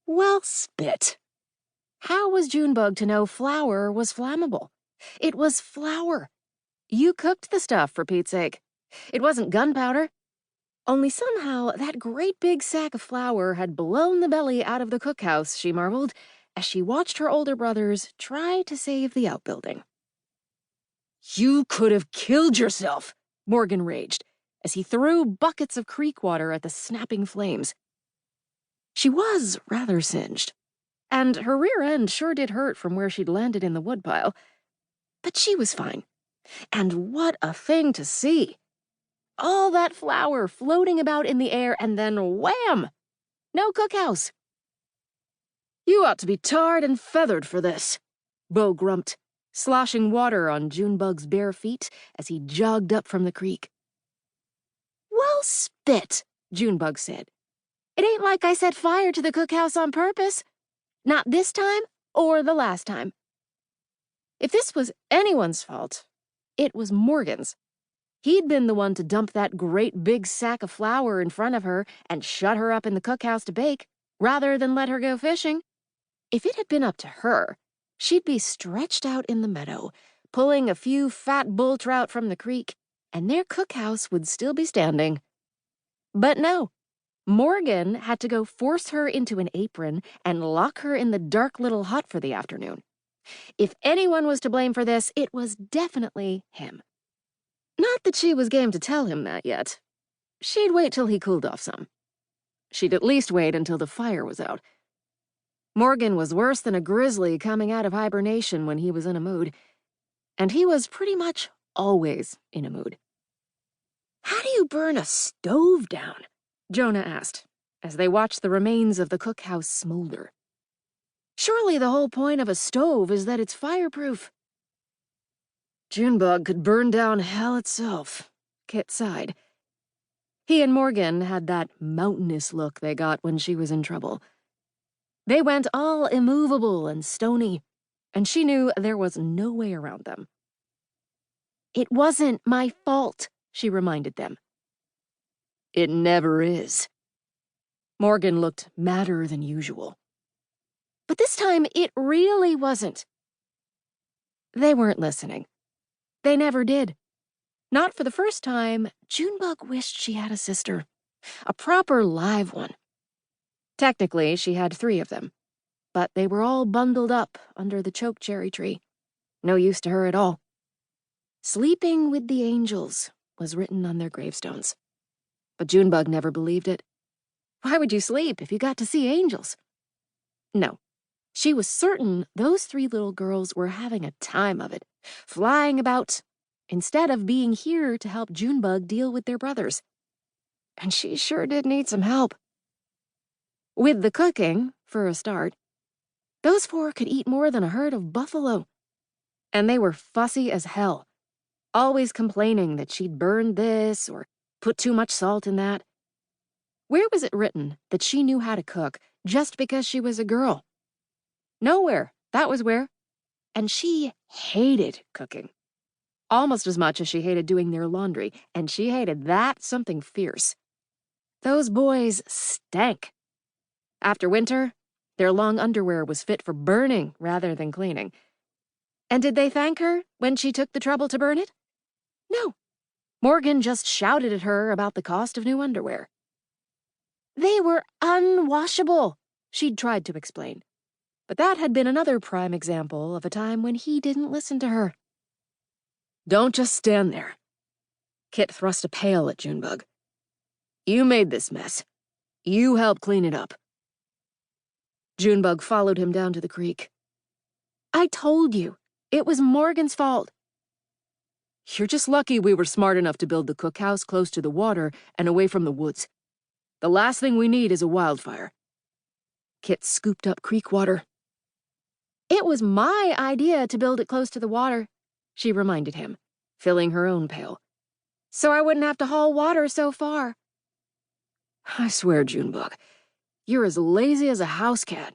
Well, spit. How was Junebug to know flour was flammable? It was flour. You cooked the stuff, for Pete's sake. It wasn't gunpowder. Only somehow that great big sack of flour had blown the belly out of the cookhouse, she marveled, as she watched her older brothers try to save the outbuilding. You could have killed yourself, Morgan raged, as he threw buckets of creek water at the snapping flames. She was rather singed, and her rear end sure did hurt from where she'd landed in the woodpile. But she was fine. And what a thing to see! All that flour floating about in the air, and then wham! No cookhouse. You ought to be tarred and feathered for this, Bo grumped, sloshing water on Junebug's bare feet as he jogged up from the creek. Well, spit, Junebug said. It ain't like I set fire to the cookhouse on purpose. Not this time or the last time. If this was anyone's fault, it was Morgan's. He'd been the one to dump that great big sack of flour in front of her and shut her up in the cookhouse to bake, rather than let her go fishing. If it had been up to her, she'd be stretched out in the meadow, pulling a few fat bull trout from the creek, and their cookhouse would still be standing. But no. Morgan had to go force her into an apron and lock her in the dark little hut for the afternoon. If anyone was to blame for this, it was definitely him. Not that she was game to tell him that yet. She'd wait till he cooled off some. She'd at least wait until the fire was out. Morgan was worse than a grizzly coming out of hibernation when he was in a mood, and he was pretty much always in a mood. How do you burn a stove down? Jonah asked, as they watched the remains of the cookhouse smolder. Surely the whole point of a stove is that it's fireproof. Junebug could burn down hell itself, Kit sighed. He and Morgan had that mountainous look they got when she was in trouble. They went all immovable and stony, and she knew there was no way around them. It wasn't my fault, she reminded them. It never is. Morgan looked madder than usual. But this time, it really wasn't. They weren't listening. They never did. Not for the first time, Junebug wished she had a sister. A proper live one. Technically, she had 3 of them. But they were all bundled up under the chokecherry tree. No use to her at all. Sleeping with the angels was written on their gravestones. But Junebug never believed it. Why would you sleep if you got to see angels? No. She was certain those 3 little girls were having a time of it, flying about, instead of being here to help Junebug deal with their brothers. And she sure did need some help. With the cooking, for a start, those 4 could eat more than a herd of buffalo. And they were fussy as hell, always complaining that she'd burned this or put too much salt in that. Where was it written that she knew how to cook just because she was a girl? Nowhere, that was where. And she hated cooking. Almost as much as she hated doing their laundry, and she hated that something fierce. Those boys stank. After winter, their long underwear was fit for burning rather than cleaning. And did they thank her when she took the trouble to burn it? No. Morgan just shouted at her about the cost of new underwear. They were unwashable, she'd tried to explain. But that had been another prime example of a time when he didn't listen to her. Don't just stand there. Kit thrust a pail at Junebug. You made this mess. You helped clean it up. Junebug followed him down to the creek. I told you, it was Morgan's fault. You're just lucky we were smart enough to build the cookhouse close to the water and away from the woods. The last thing we need is a wildfire. Kit scooped up creek water. It was my idea to build it close to the water, she reminded him, filling her own pail. So I wouldn't have to haul water so far. I swear, Junebug, you're as lazy as a house cat.